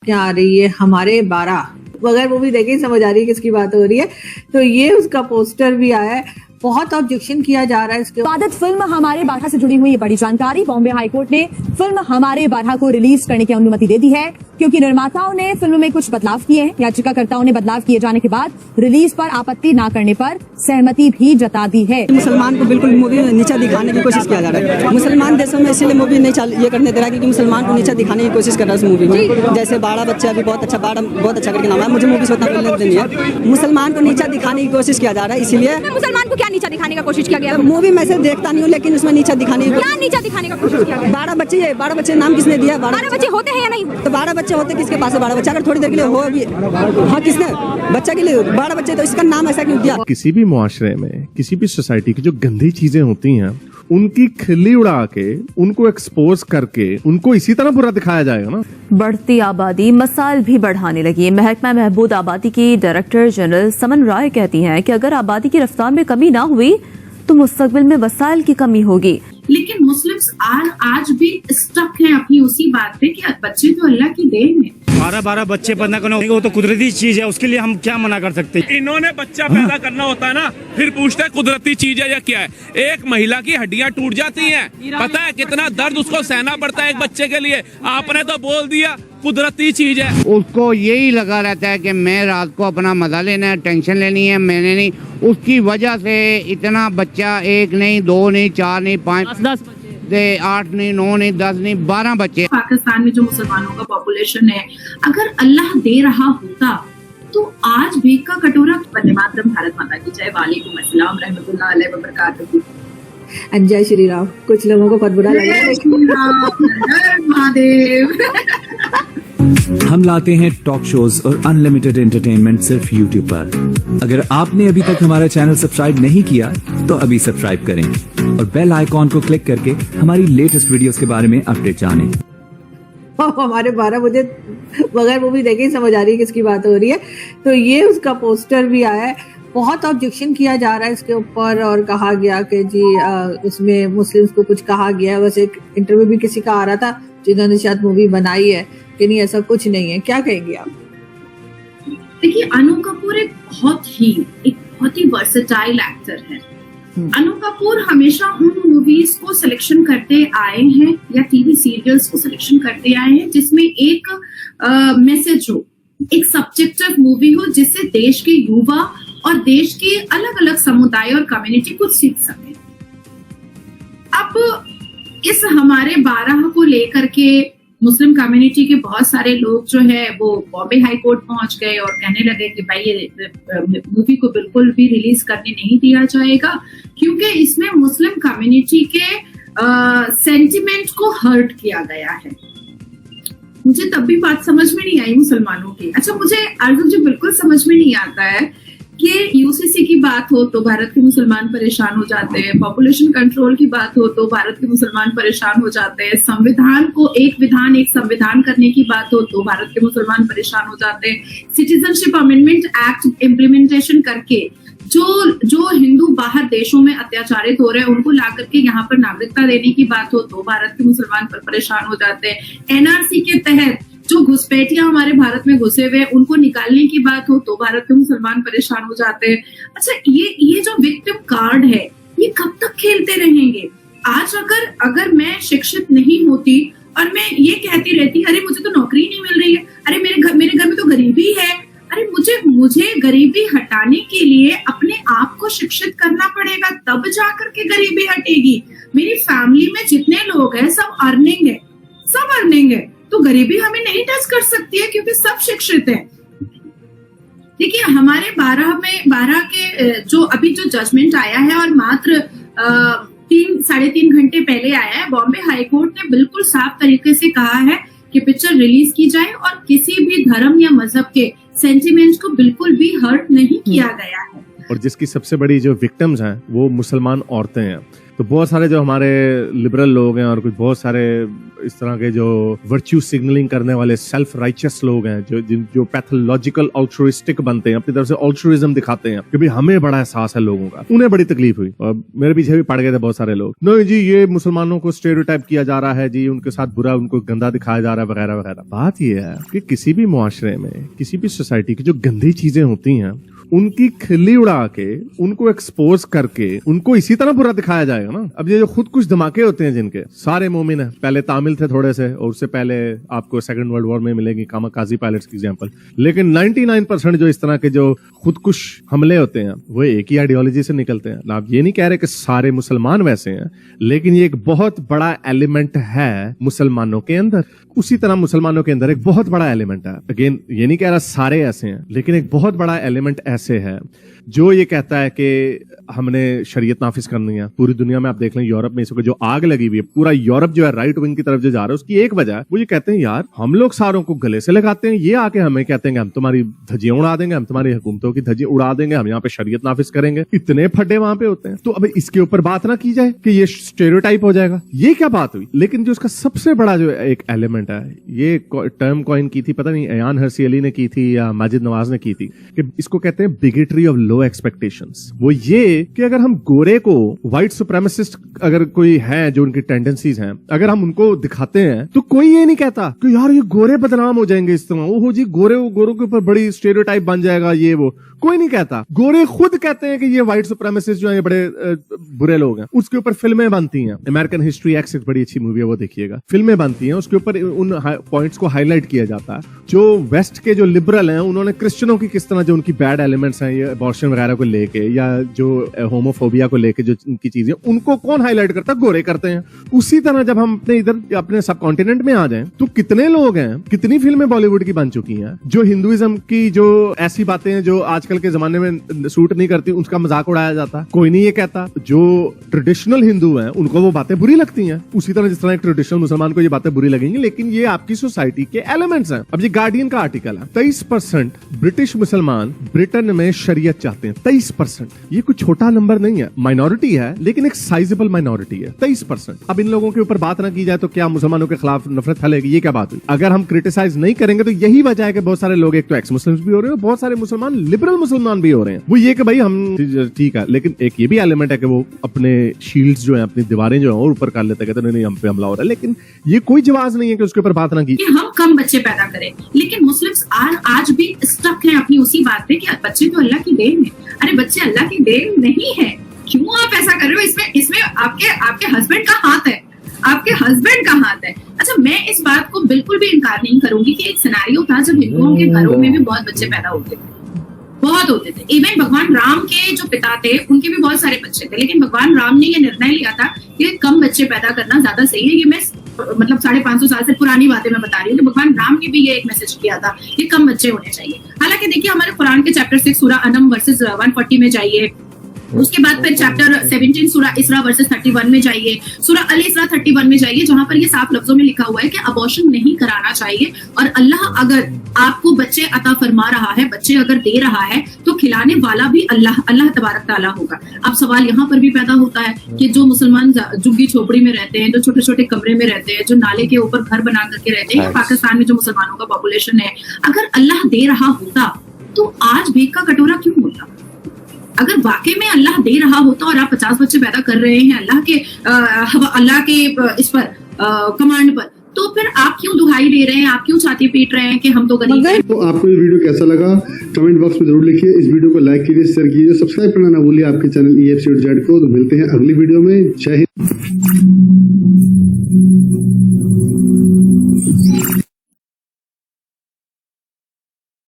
धमकियां आ रही है हमारे 12, बगैर मूवी देखे ही समझ आ रही है किसकी बात हो रही है। तो ये उसका पोस्टर भी आया है, बहुत ऑब्जेक्शन किया जा रहा है इसके। विवादित फिल्म हमारे 12 से जुड़ी हुई ये बड़ी जानकारी। बॉम्बे हाईकोर्ट ने फिल्म हमारे 12 को रिलीज करने की अनुमति दे दी है क्योंकि निर्माताओं ने फिल्म में कुछ बदलाव किए हैं। याचिकाकर्ताओं ने बदलाव किए जाने के बाद रिलीज पर आपत्ति न करने पर सहमति भी जता दी है। मुसलमान को बिल्कुल मूवी नीचा दिखाने की कोशिश किया जा रहा है। मुसलमान देशों में इसीलिए मूवी नहीं ये करने दे रहा है क्योंकि मुसलमान को नीचा दिखाने की कोशिश कर रहा है उस मूवी में। जैसे बाड़ा बच्चा भी बहुत अच्छा करके नाम है, मुझे मूवी से उतना नहीं है। मुसलमान को नीचा दिखाने की कोशिश किया जा रहा है, इसीलिए मुसलमान को क्या नीचा दिखाने का कोशिश किया गया? मूवी में से देखता नहीं हूँ लेकिन उसमें नीचा दिखाने की क्या नीचा दिखाने का कोशिश किया गया? 12 बच्चे नाम किसने दिया? 12 बच्चे होते हैं या नहीं? तो 12 बच्चे होते किसके पास है? 12 बच्चे अगर थोड़ी देर के लिए हो भी, हाँ किसने बच्चा के लिए 12 बच्चे, तो इसका नाम ऐसा क्यों दिया? किसी भी मुआशरे में, किसी भी सोसाइटी की जो गंदी चीजें होती हैं उनकी खिल्ली उड़ा के, उनको एक्सपोज करके उनको इसी तरह बुरा दिखाया जाएगा ना। बढ़ती आबादी मसाइल भी बढ़ाने लगी है। महकमा महबूद आबादी की डायरेक्टर जनरल समन राय कहती हैं कि अगर आबादी की रफ्तार में कमी ना हुई तो मुस्तकबिल में वसाइल की कमी होगी। लेकिन मुस्लिम्स आज भी स्टक हैं अपनी उसी बात पे कि बच्चे तो अल्लाह की देन है। 12 बच्चे पैदा करना वो तो कुदरती चीज है, उसके लिए हम क्या मना कर सकते हैं? इन्होंने बच्चा पैदा करना होता है ना, फिर पूछते हैं कुदरती चीज है या क्या है। एक महिला की हड्डियां टूट जाती हैं, पता है कितना दर्द उसको सहना पड़ता है एक बच्चे के लिए। आपने तो बोल दिया कुदरती चीज है। उसको यही लगा रहता है कि मैं रात को अपना मजा लेना है, टेंशन लेनी है, मैंने नहीं। उसकी वजह से इतना बच्चा 1 नहीं, 2 नहीं, 4 नहीं, 5 10 8 नहीं, 9 नहीं, 10 नहीं, 12 बच्चे। पाकिस्तान में जो मुसलमानों का पॉपुलेशन है, अगर अल्लाह दे रहा होता तो आज भीख का कटोरा। वंदे मातरम, भारत माता की जय, वालेकुम अस्सलाम रहमतुल्लाह अलैहि व बरकातहू। जय श्री राम। कुछ लोगों को बहुत बुरा लग रहा है। महादेव। हम लाते हैं टॉक शोज और अनलिमिटेड एंटरटेनमेंट सिर्फ YouTube पर। अगर आपने अभी तक हमारा चैनल सब्सक्राइब नहीं किया तो अभी सब्सक्राइब करें और बेल आइकॉन को क्लिक करके हमारी लेटेस्ट वीडियोस के बारे में अपडेट जानें। हमारे 12 मुझे बगैर मूवी देखे ही समझ आ रही है किसकी बात हो रही है। तो ये उसका पोस्टर भी आया है, बहुत ऑब्जेक्शन किया जा रहा है इसके ऊपर और कहा गया कि जी उसमें मुस्लिम्स को कुछ कहा गया है। वैसे एक इंटरव्यू भी किसी का आ रहा था जिन्होंने शायद मूवी बनाई है कि नहीं, ऐसा कुछ नहीं है। क्या कहेंगे आप? देखिए, अनु कपूर एक बहुत ही वर्सेटाइल एक्टर है। अनु कपूर हमेशा उन मूवीज को सिलेक्शन करते आए हैं या टीवी सीरियल्स को सिलेक्शन करते आए हैं जिसमें एक मैसेज हो, एक सब्जेक्टिव मूवी हो जिससे देश के युवा और देश के अलग अलग समुदाय और कम्युनिटी कुछ सीख सके। अब इस हमारे 12 को लेकर के मुस्लिम कम्युनिटी के बहुत सारे लोग जो है वो बॉम्बे हाई कोर्ट पहुंच गए और कहने लगे कि भाई ये मूवी को बिल्कुल भी रिलीज करने नहीं दिया जाएगा क्योंकि इसमें मुस्लिम कम्युनिटी के सेंटिमेंट को हर्ट किया गया है। मुझे तब भी बात समझ में नहीं आई मुसलमानों की। अच्छा, मुझे अर्जुन जी बिल्कुल समझ में नहीं आता है कि यूसीसी की बात हो तो भारत के मुसलमान परेशान हो जाते हैं, पॉपुलेशन कंट्रोल की बात हो तो भारत के मुसलमान परेशान हो जाते हैं, संविधान को एक संविधान करने की बात हो तो भारत के मुसलमान परेशान हो जाते हैं, सिटीजनशिप अमेंडमेंट एक्ट इम्प्लीमेंटेशन करके जो हिंदू बाहर देशों में अत्याचारित हो रहे हैं उनको ला करके यहाँ पर नागरिकता देने की बात हो तो भारत के मुसलमान पर परेशान हो जाते हैं, एनआरसी के तहत जो घुसपैठियां हमारे भारत में घुसे हुए उनको निकालने की बात हो तो भारत के मुसलमान परेशान हो जाते हैं। अच्छा, ये जो विक्टिम कार्ड है ये कब तक खेलते रहेंगे? आज अगर मैं शिक्षित नहीं होती और मैं ये कहती रहती अरे मुझे तो नौकरी नहीं मिल रही है, अरे मेरे घर में तो गरीबी है, अरे मुझे गरीबी हटाने के लिए अपने आप को शिक्षित करना पड़ेगा तब जाकर के गरीबी हटेगी। मेरी फैमिली में जितने लोग हैं सब अर्निंग है तो गरीबी हमें नहीं टच कर सकती है क्योंकि सब शिक्षित हैं। देखिए, हमारे 12 के जो अभी जो जजमेंट आया है और मात्र 3-3.5 घंटे पहले आया है, बॉम्बे हाईकोर्ट ने बिल्कुल साफ तरीके से कहा है कि पिक्चर रिलीज की जाए और किसी भी धर्म या मजहब के सेंटिमेंट्स को बिल्कुल भी हर्ट नहीं किया गया है। और जिसकी सबसे बड़ी जो विक्टिम्स हैं वो मुसलमान औरतें हैं। तो बहुत सारे जो हमारे लिबरल लोग हैं और कुछ बहुत सारे इस तरह के जो वर्च्यू सिग्नलिंग करने वाले सेल्फ राइचियस लोग हैं जो पैथोलॉजिकल ऑल्ट्रुइस्टिक बनते हैं, अपनी तरफ से ऑल्ट्रुइज्म दिखाते हैं कि भाई हमें बड़ा एहसास है लोगों का, उन्हें बड़ी तकलीफ हुई। और मेरे पीछे भी पड़ गए थे बहुत सारे लोग, नहीं जी ये मुसलमानों को स्टेरियोटाइप किया जा रहा है जी, उनके साथ बुरा, उनको गंदा दिखाया जा रहा है वगैरह वगैरह। बात ये है कि किसी भी मुआशरे में, किसी भी सोसाइटी की जो गंदी चीजें होती हैं उनकी खिल्ली उड़ा के, उनको एक्सपोज करके, उनको इसी तरह बुरा दिखाया जाएगा ना। अब ये जो खुद कुछ धमाके होते हैं जिनके सारे मोमिन है, पहले तामिल थे थोड़े से, और उससे पहले आपको सेकंड वर्ल्ड वॉर में मिलेगी कामाकाजी पायलट्स की एग्जांपल, लेकिन 99% जो इस तरह के जो खुदकुश हमले होते हैं वो एक ही आइडियोलॉजी से निकलते हैं। आप ये नहीं कह रहे कि सारे मुसलमान वैसे हैं, लेकिन ये एक बहुत बड़ा एलिमेंट है मुसलमानों के अंदर। उसी तरह मुसलमानों के अंदर एक बहुत बड़ा एलिमेंट है, अगेन ये नहीं कह रहा सारे ऐसे हैं, लेकिन एक बहुत बड़ा एलिमेंट ऐसे है जो ये कहता है कि हमने शरीयत नाफिज करनी है। पूरी दुनिया में आप देख लें, यूरोप में इस वक्त जो आग लगी हुई है, पूरा यूरोप जो है राइट विंग की तरफ जो जा रहा है, उसकी एक वजह है वो ये कहते हैं यार हम लोग सारों को गले से लगाते हैं, ये आके हमें कहते हैं हम तुम्हारी धज्जियां उड़ा देंगे, हम तुम्हारी हुकूमतों की धज्जियां उड़ा देंगे, हम यहाँ पे शरीयत नाफिज करेंगे। इतने फड्डे वहां पे होते हैं, तो अब इसके ऊपर बात ना की जाए कि ये स्टेरियोटाइप हो जाएगा, ये क्या बात हुई। लेकिन जो इसका सबसे बड़ा जो एक एलिमेंट है, ये टर्म कॉइन की थी, पता नहीं अयान हर्सी अली ने की थी या माजिद नवाज ने की थी, कि इसको कहते हैं बिगेटरी ऑफ लो एक्सपेक्टेशंस। वो ये कि अगर हम गोरे को व्हाइट सुप्रेमेसिस्ट अगर कोई है जो उनकी टेंडेंसीज हैं, अगर हम उनको दिखाते हैं तो कोई ये नहीं कहता कि यार ये गोरे बदनाम हो जाएंगे इस तरह, ओहो जी गोरों के ऊपर बड़ी स्टेरियोटाइप बन जाएगा, ये वो कोई नहीं कहता। गोरे खुद कहते हैं कि ये व्हाइट सुप्रेमेसिस्ट जो है ये बड़े बुरे लोग हैं। उसके ऊपर फिल्में बनती हैं, अमेरिकन हिस्ट्री एक्स एक बड़ी अच्छी मूवी है, वो देखिएगा, फिल्में बनती हैं, उसके ऊपर उन पॉइंट्स को हाईलाइट किया जाता है। जो वेस्ट के जो लिबरल हैं उन्होंने क्रिश्चियनों की किस तरह जो उनकी बैड एलिमेंट्स हैं, ये अबॉर्शन वगैरह को लेके या जो होमोफोबिया को लेके जो उनकी चीजें, उनको कौन हाईलाइट करता है? गोरे करते हैं। उसी तरह जब हम अपने इधर अपने सब कॉन्टिनेंट में आ जाएं तो कितने लोग हैं, कितनी फिल्में बॉलीवुड की बन चुकी हैं जो हिंदुइज्म की जो ऐसी बातें हैं जो आजकल के जमाने में सूट नहीं करती, उसका मजाक उड़ाया जाता, कोई नहीं ये कहता। जो ट्रेडिशनल हिंदू हैं उनको वो बातें बुरी लगती हैं, उसी तरह जिस तरह एक ट्रेडिशनल मुसलमान को ये बातें बुरी लगेंगी, लेकिन ये आपकी सोसाइटी के एलिमेंट्स हैं। अब ये गार्डियन का आर्टिकल है, 23% ब्रिटिश मुसलमान ब्रिटेन में शरीयत चाहते हैं। 23%, ये कोई छोटा नंबर नहीं है, माइनॉरिटी है लेकिन एक साइजेबल माइनॉरिटी है, 23%। अब इन लोगों के ऊपर बात ना की जाए तो क्या मुसलमानों के खिलाफ नफरत फैलेगी? ये क्या बात हुई? अगर हम क्रिटिसाइज नहीं करेंगे तो यही वजह है कि बहुत सारे लोग एक तो एक्स मुस्लिम्स भी हो रहे हैं, बहुत सारे मुसलमान लिबरल मुसलमान भी हो रहे हैं। वो ये कि भाई हम ठीक है, लेकिन एक ये भी एलिमेंट है कि वो अपने शील्ड्स जो है, अपनी दीवारें जो है और ऊपर कर लेते, कहते नहीं हम पे हमला हो रहा है, लेकिन ये कोई जवाब नहीं है कि उसके ऊपर बात ना की। हम कम बच्चे पैदा करें, लेकिन मुस्लिम्स आज भी स्टक हैं अपनी उसी बात पे कि बच्चे तो अल्लाह की देन है। अरे बच्चे अल्लाह की देन नहीं है, क्यों आप ऐसा कर रहे हो? इसमें आपके हस्बैंड का हाथ है, आपके हस्बैंड का हाथ है। अच्छा, मैं इस बात को बिल्कुल भी इनकार नहीं करूंगी कि एक सिनेरियो था जब हिंदुओं के घरों में भी बहुत बच्चे पैदा होते थे, बहुत होते थे। इवन भगवान राम के जो पिता थे उनके भी बहुत सारे बच्चे थे, लेकिन भगवान राम ने ये निर्णय लिया था कि कम बच्चे पैदा करना ज्यादा सही है। ये मैं मतलब 550 साल से पुरानी बातें मैं बता रही हूँ कि भगवान राम ने भी ये एक मैसेज किया था कि कम बच्चे होने चाहिए। हालांकि देखिए हमारे कुरान के चैप्टर 6 सूरह अनम वर्सेस 140 में जाइए, उसके बाद फिर चैप्टर 17 सूरह इसरा वर्सेस 31 में जाइए, सूरह अल इसरा 31 में जाइए, जहां पर ये साफ लफ्जों में लिखा हुआ है कि अबॉर्शन नहीं कराना चाहिए, और अल्लाह अगर आपको बच्चे अता फरमा रहा है, बच्चे अगर दे रहा है, तो खिलाने वाला भी अल्लाह तबारक ताला होगा। अब सवाल यहाँ पर भी पैदा होता है कि जो मुसलमान झुग्गी झोपड़ी में रहते हैं, जो छोटे छोटे कमरे में रहते हैं, जो नाले के ऊपर घर बना करके रहते हैं, पाकिस्तान में जो मुसलमानों का पॉपुलेशन है, अगर अल्लाह दे रहा होता तो आज भेग का कटोरा क्यों होता? अगर वाकई में अल्लाह दे रहा होता और आप 50 बच्चे पैदा कर रहे हैं अल्लाह के इस पर कमांड पर, तो फिर आप क्यों दुहाई दे रहे हैं, आप क्यों छाती पीट रहे हैं कि हम तो गरीब हैं? तो आपको ये वीडियो कैसा लगा कमेंट बॉक्स में जरूर लिखिए। इस वीडियो को लाइक कीजिए, शेयर कीजिए, सब्सक्राइब करना ना भूलिए आपके चैनल EFCZ को। तो मिलते हैं अगली वीडियो में। जय हिंद।